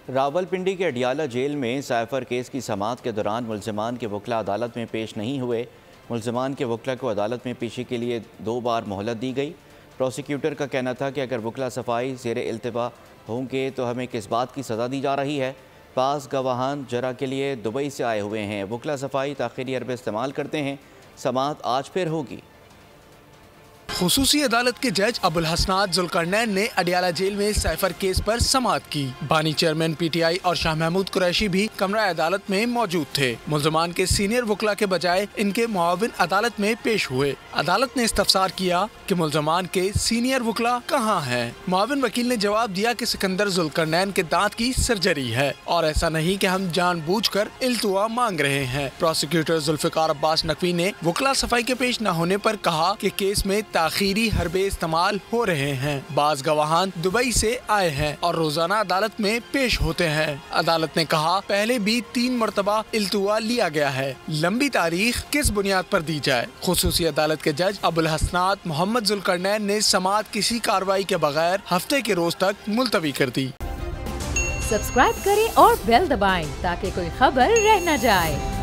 रावलपिंडी के अडियाला जेल में cipher case की समाअत के दौरान मुल्ज़िमान के वकला अदालत में पेश नहीं हुए। मुल्ज़िमान के वकला को अदालत में पेशी के लिए 2 बार मोहलत दी गई। प्रोसिक्यूटर का कहना था कि अगर वकला सफाई ज़ेरे इल्तिवा होंगे तो हमें किस बात की सज़ा दी जा रही है। पास गवाहान जरा के लिए दुबई से आए हुए हैं। वकला सफाई ताख़ीरी अरबे इस्तेमाल करते हैं। समाअत आज फिर होगी। खुसूसी अदालत के जज अबुल हसनात जुल्करनैन ने अडियाला जेल में साइफर केस पर समाअत की। बानी चेयरमैन PTI और शाह महमूद कुरैशी भी कमरा अदालत में मौजूद थे। मुल्ज़िमान के सीनियर वकला के बजाय इनके मुआविन अदालत में पेश हुए। अदालत ने इस्तफसार किया कि मुल्ज़िमान के सीनियर वकला कहाँ हैं। मुआविन वकील ने जवाब दिया कि सिकंदर जुल्करनैन के दांत की सर्जरी है और ऐसा नहीं कि हम जानबूझकर इल्तुआ मांग रहे हैं। प्रोसिक्यूटर जुल्फिकार अब्बास नकवी ने वकला सफाई के पेश न होने पर कहा कि केस में ताखीरी हरबे इस्तेमाल हो रहे हैं। बाज गवाहान दुबई से आए हैं और रोजाना अदालत में पेश होते हैं। अदालत ने कहा पहले भी 3 मरतबा इल्तुआ लिया गया है। लंबी तारीख किस बुनियाद पर दी जाए। खुसूसी अदालत के जज अबुल हसनात मोहम्मद जुल्करनैन ने समाअत किसी कार्रवाई के बगैर हफ्ते के रोज तक मुलतवी कर दी। सब्सक्राइब करें और बेल दबाएं ताकि कोई खबर रह न जाए।